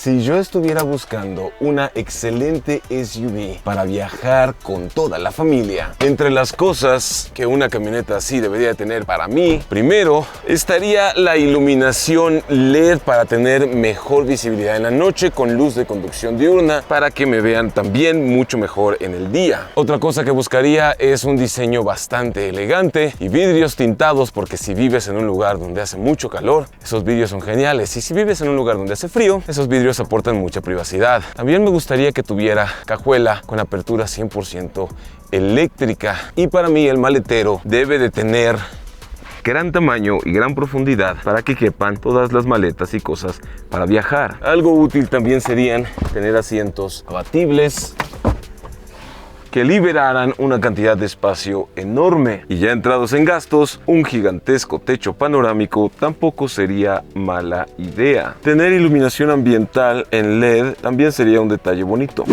Si yo estuviera buscando una excelente SUV para viajar con toda la familia, entre las cosas que una camioneta así debería tener para mí, primero estaría la iluminación LED para tener mejor visibilidad en la noche con luz de conducción diurna para que me vean también mucho mejor en el día. Otra cosa que buscaría es un diseño bastante elegante y vidrios tintados, porque si vives en un lugar donde hace mucho calor, esos vidrios son geniales, y si vives en un lugar donde hace frío, esos vidrios aportan mucha privacidad. También me gustaría que tuviera cajuela con apertura 100% eléctrica, y para mí el maletero debe de tener gran tamaño y gran profundidad para que quepan todas las maletas y cosas para viajar. Algo útil también serían tener asientos abatibles que liberaran una cantidad de espacio enorme. Y ya entrados en gastos, un gigantesco techo panorámico tampoco sería mala idea. Tener iluminación ambiental en LED también sería un detalle bonito.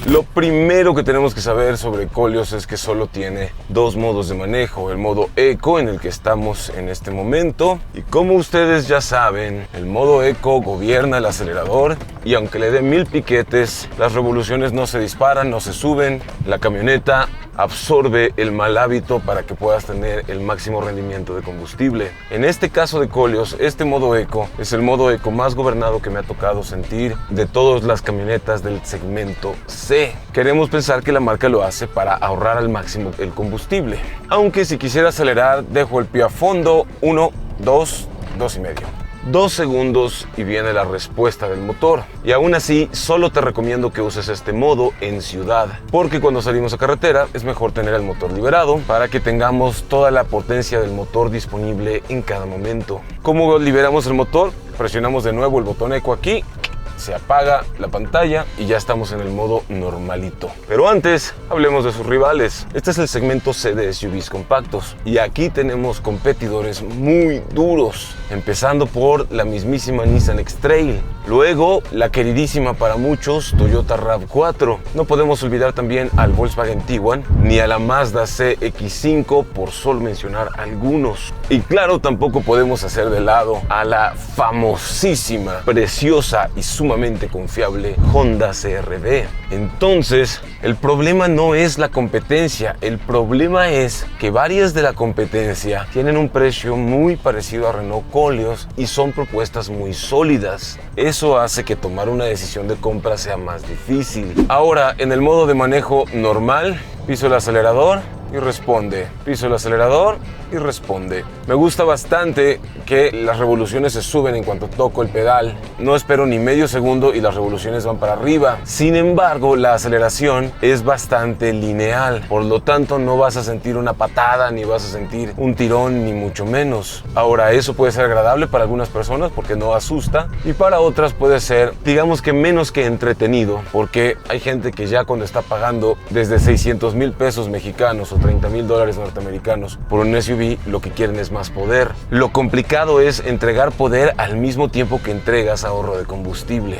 Lo primero que tenemos que saber sobre Koleos es que solo tiene dos modos de manejo: el modo Eco, en el que estamos en este momento, y como ustedes ya saben, el modo Eco gobierna el acelerador, y aunque le dé 1000 piquetes, las revoluciones no se disparan, no se suben. La camioneta absorbe el mal hábito para que puedas tener el máximo rendimiento de combustible. En este caso de Koleos, este modo Eco es el modo Eco más gobernado que me ha tocado sentir de todas las camionetas del segmento C. Queremos pensar que la marca lo hace para ahorrar al máximo el combustible. Aunque si quisiera acelerar, dejo el pie a fondo, 1, 2, 2,5. 2 segundos y viene la respuesta del motor. Y aún así, solo te recomiendo que uses este modo en ciudad, porque cuando salimos a carretera es mejor tener el motor liberado para que tengamos toda la potencia del motor disponible en cada momento. ¿Cómo liberamos el motor? Presionamos de nuevo el botón Eco aquí, se apaga la pantalla y ya estamos en el modo normalito. Pero antes, hablemos de sus rivales. Este es el segmento C de SUVs compactos, y aquí tenemos competidores muy duros, empezando por la mismísima Nissan X-Trail, luego la queridísima para muchos Toyota RAV4. No podemos olvidar también al Volkswagen Tiguan ni a la Mazda CX-5, por solo mencionar algunos. Y claro, tampoco podemos hacer de lado a la famosísima, preciosa y sumamente confiable Honda CR-V. Entonces, el problema no es la competencia, el problema es que varias de la competencia tienen un precio muy parecido a Renault Koleos y son propuestas muy sólidas. Eso hace que tomar una decisión de compra sea más difícil. Ahora, en el modo de manejo normal, piso el acelerador y responde, piso el acelerador y responde. Me gusta bastante que las revoluciones se suben en cuanto toco el pedal. No espero ni medio segundo y las revoluciones van para arriba. Sin embargo, la aceleración es bastante lineal, por lo tanto no vas a sentir una patada, ni vas a sentir un tirón, ni mucho menos. Ahora, eso puede ser agradable para algunas personas porque no asusta, y para otras puede ser, digamos que menos que entretenido, porque hay gente que ya cuando está pagando desde 600,000 pesos mexicanos o $30,000 norteamericanos por un SUV, lo que quieren es más poder. Lo complicado es entregar poder al mismo tiempo que entregas ahorro de combustible.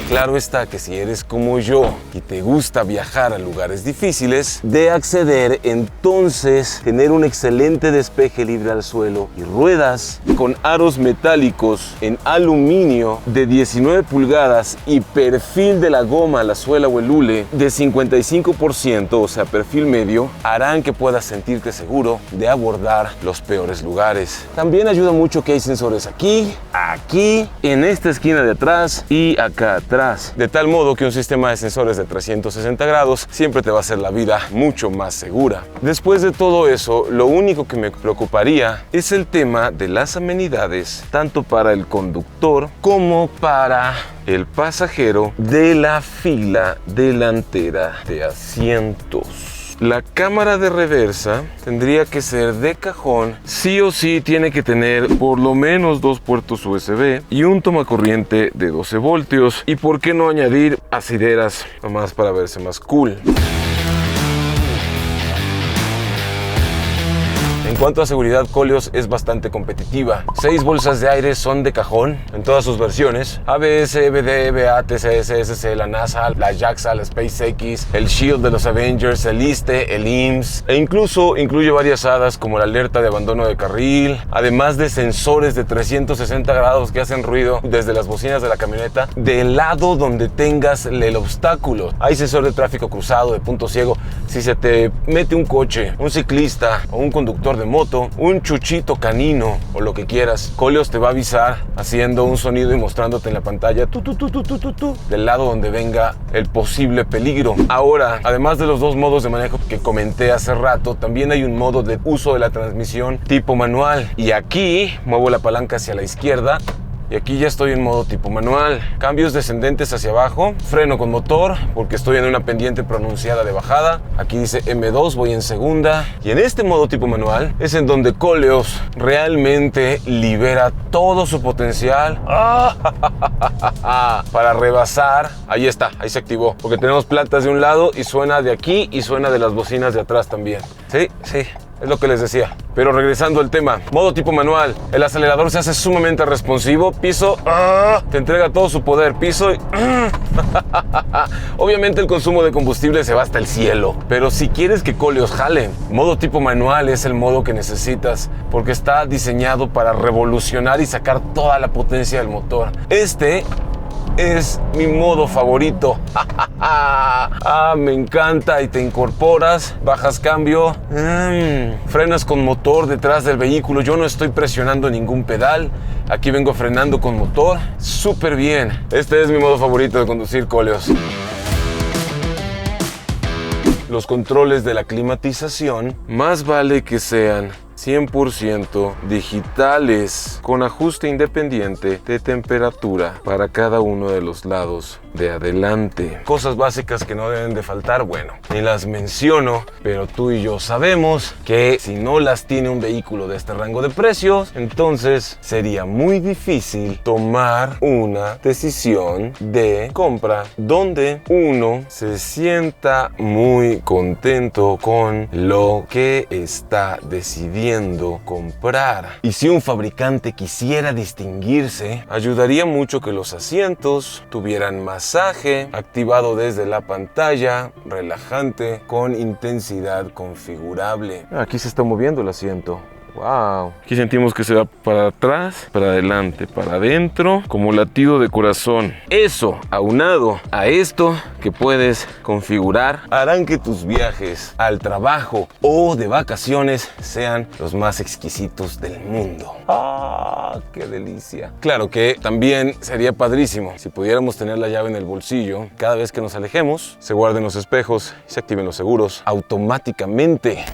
Claro está que si eres como yo y te gusta viajar a lugares difíciles de acceder, entonces tener un excelente despeje libre al suelo y ruedas con aros metálicos en aluminio de 19 pulgadas y perfil de la goma, la suela o el hule de 55%, o sea, perfil medio, harán que puedas sentirte seguro de abordar los peores lugares. También ayuda mucho que hay sensores aquí, en esta esquina de atrás y acá atrás, de tal modo que un sistema de sensores de 360 grados siempre te va a hacer la vida mucho más segura. Después de todo eso, lo único que me preocuparía es el tema de las amenidades, tanto para el conductor como para el pasajero de la fila delantera de asientos. La cámara de reversa tendría que ser de cajón. Sí o sí tiene que tener por lo menos 2 puertos USB y un tomacorriente de 12 voltios. Y por qué no añadir asideras nomás para verse más cool. En cuanto a seguridad, Koleos es bastante competitiva. 6 bolsas de aire son de cajón en todas sus versiones: ABS, EBD, EBA, TCS, SC, la NASA, la JAXA, la SpaceX, el Shield de los Avengers, el ISTE, el IMSS, e incluso incluye varias hadas como la alerta de abandono de carril, además de sensores de 360 grados que hacen ruido desde las bocinas de la camioneta del lado donde tengas el obstáculo. Hay sensor de tráfico cruzado, de punto ciego. Si se te mete un coche, un ciclista o un conductor de moto, un chuchito canino o lo que quieras, Koleos te va a avisar haciendo un sonido y mostrándote en la pantalla del lado donde venga el posible peligro. Ahora, además de los 2 modos de manejo que comenté hace rato, también hay un modo de uso de la transmisión tipo manual. Y aquí muevo la palanca hacia la izquierda y aquí ya estoy en modo tipo manual. Cambios descendentes hacia abajo, freno con motor porque estoy en una pendiente pronunciada de bajada. Aquí dice M2, voy en segunda. Y en este modo tipo manual es en donde Koleos realmente libera todo su potencial para rebasar. Ahí está, ahí se activó, porque tenemos plantas de un lado y suena de aquí y suena de las bocinas de atrás también. Sí, sí. Es lo que les decía. Pero regresando al tema, modo tipo manual, el acelerador se hace sumamente responsivo. Piso, te entrega todo su poder. Piso y obviamente el consumo de combustible se va hasta el cielo. Pero si quieres que Koleos jalen, modo tipo manual es el modo que necesitas, porque está diseñado para revolucionar y sacar toda la potencia del motor. Este es mi modo favorito. Me encanta. Y te incorporas, bajas cambio, frenas con motor detrás del vehículo. Yo no estoy presionando ningún pedal. Aquí vengo frenando con motor. Súper bien. Este es mi modo favorito de conducir Koleos. Los controles de la climatización, más vale que sean 100% digitales, con ajuste independiente de temperatura para cada uno de los lados de adelante. Cosas básicas que no deben de faltar, bueno, ni las menciono, pero tú y yo sabemos que si no las tiene un vehículo de este rango de precios, entonces sería muy difícil tomar una decisión de compra donde uno se sienta muy contento con lo que está decidiendo comprar. Y si un fabricante quisiera distinguirse, ayudaría mucho que los asientos tuvieran masaje activado desde la pantalla, relajante, con intensidad configurable. Aquí se está moviendo el asiento. Wow. Aquí sentimos que se va para atrás, para adelante, para adentro, como latido de corazón. Eso, aunado a esto que puedes configurar, harán que tus viajes al trabajo o de vacaciones sean los más exquisitos del mundo. ¡Ah, qué delicia! Claro que también sería padrísimo si pudiéramos tener la llave en el bolsillo. Cada vez que nos alejemos, se guarden los espejos y se activen los seguros automáticamente.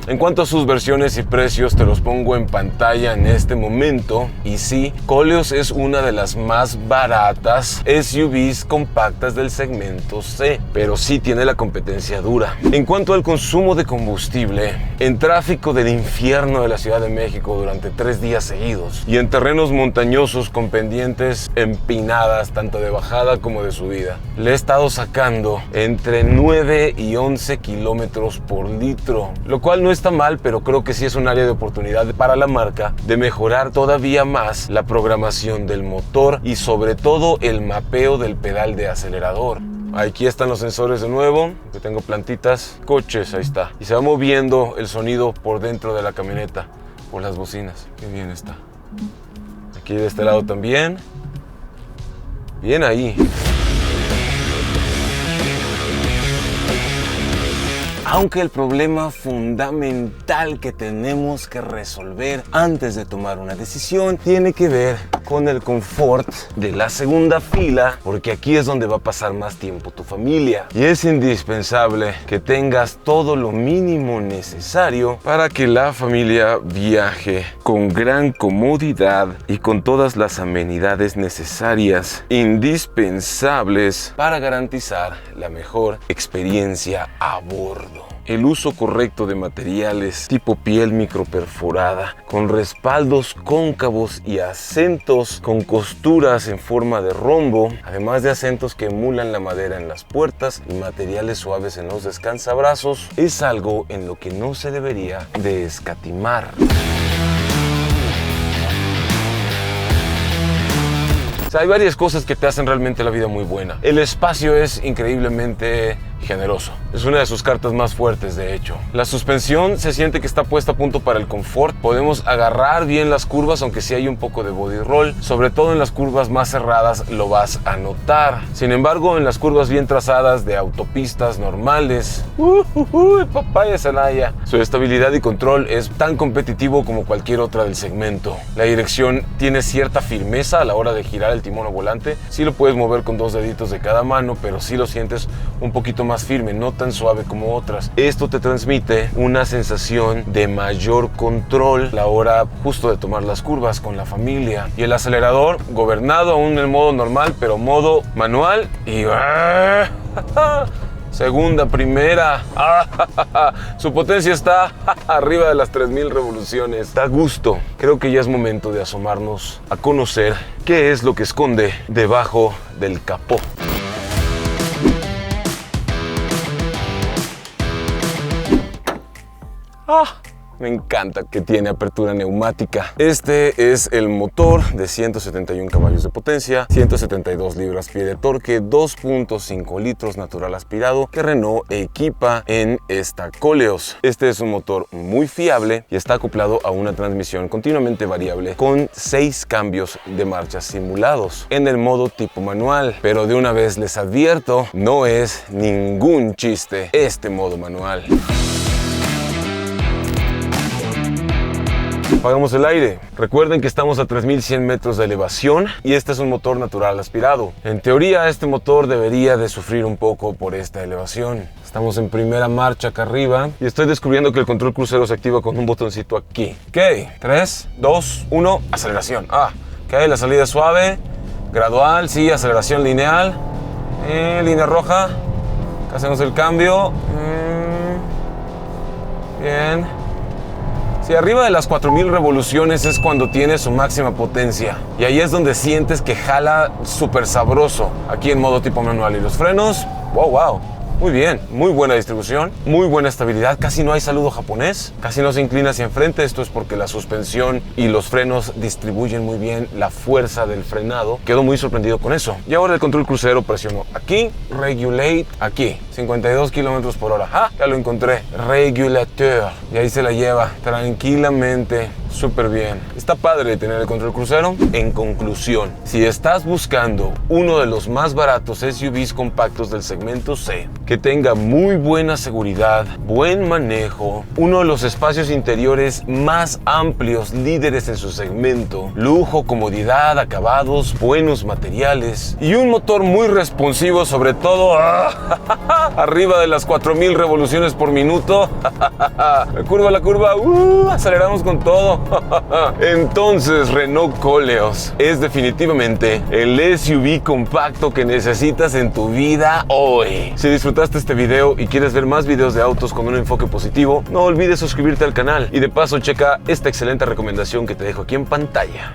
En cuanto a sus versiones y precios, te los pongo en pantalla en este momento. Y sí, Koleos es una de las más baratas SUVs compactas del segmento C, pero sí tiene la competencia dura. En cuanto al consumo de combustible, en tráfico del infierno de la Ciudad de México durante 3 días seguidos y en terrenos montañosos con pendientes empinadas, tanto de bajada como de subida, le he estado sacando entre 9 y 11 kilómetros por litro, lo cual no está mal, pero creo que sí es un área de oportunidad para la marca de mejorar todavía más la programación del motor y sobre todo el mapeo del pedal de acelerador. Aquí están los sensores de nuevo, que tengo plantitas, coches, ahí está. Y se va moviendo el sonido por dentro de la camioneta, por las bocinas. Qué bien está. Aquí de este lado también. Bien ahí. Aunque el problema fundamental que tenemos que resolver antes de tomar una decisión tiene que ver con el confort de la segunda fila, porque aquí es donde va a pasar más tiempo tu familia. Y es indispensable que tengas todo lo mínimo necesario para que la familia viaje con gran comodidad y con todas las amenidades necesarias, indispensables para garantizar la mejor experiencia a bordo. el uso correcto de materiales tipo piel microperforada, con respaldos cóncavos y acentos con costuras en forma de rombo, además de acentos que emulan la madera en las puertas y materiales suaves en los descansabrazos, es algo en lo que no se debería de escatimar. Hay varias cosas que te hacen realmente la vida muy buena. El espacio es increíblemente generoso. Es una de sus cartas más fuertes, de hecho. La suspensión se siente que está puesta a punto para el confort. Podemos agarrar bien las curvas, aunque sí hay un poco de body roll. Sobre todo en las curvas más cerradas lo vas a notar. Sin embargo, en las curvas bien trazadas de autopistas normales, papaya Celaya, su estabilidad y control es tan competitivo como cualquier otra del segmento. La dirección tiene cierta firmeza a la hora de girar el timón o volante. Sí lo puedes mover con 2 deditos de cada mano, pero sí lo sientes un poquito más firme, no tan suave como otras. Esto te transmite una sensación de mayor control a la hora justo de tomar las curvas con la familia. Y el acelerador, gobernado aún en modo normal, pero modo manual y... segunda, primera. Su potencia está arriba de las 3000 revoluciones. Da gusto. Creo que ya es momento de asomarnos a conocer qué es lo que esconde debajo del capó. Me encanta que tiene apertura neumática. Este es el motor de 171 caballos de potencia, 172 libras-pie de torque, 2.5 litros natural aspirado que Renault equipa en esta Koleos. Este es un motor muy fiable y está acoplado a una transmisión continuamente variable con 6 cambios de marcha simulados en el modo tipo manual. Pero de una vez les advierto, no es ningún chiste este modo manual. Apagamos el aire. Recuerden que estamos a 3100 metros de elevación y este es un motor natural aspirado. En teoría, este motor debería de sufrir un poco por esta elevación. Estamos en primera marcha acá arriba y estoy descubriendo que el control crucero se activa con un botoncito aquí. Ok, 3, 2, 1, aceleración. Ok, la salida es suave, gradual, sí, aceleración lineal. Línea roja. Acá hacemos el cambio. Bien. Si arriba de las 4000 revoluciones es cuando tiene su máxima potencia. Y ahí es donde sientes que jala súper sabroso. Aquí en modo tipo manual. Y los frenos, wow. Muy bien, muy buena distribución, muy buena estabilidad, casi no hay saludo japonés, casi no se inclina hacia enfrente. Esto es porque la suspensión y los frenos distribuyen muy bien la fuerza del frenado. Quedo muy sorprendido con eso. Y ahora el control crucero presiono aquí, regulate, aquí, 52 kilómetros por hora. Ya lo encontré, regulateur, y ahí se la lleva tranquilamente. Súper bien. Está padre tener el control crucero. En conclusión, si estás buscando uno de los más baratos SUVs compactos del segmento C, que tenga muy buena seguridad, buen manejo, uno de los espacios interiores más amplios, líderes en su segmento, lujo, comodidad, acabados, buenos materiales y un motor muy responsivo, sobre todo arriba de las 4000 revoluciones por minuto. La curva, aceleramos con todo. Entonces, Renault Koleos es definitivamente el SUV compacto que necesitas en tu vida hoy. Si disfrutaste este video y quieres ver más videos de autos con un enfoque positivo, no olvides suscribirte al canal y de paso checa esta excelente recomendación que te dejo aquí en pantalla.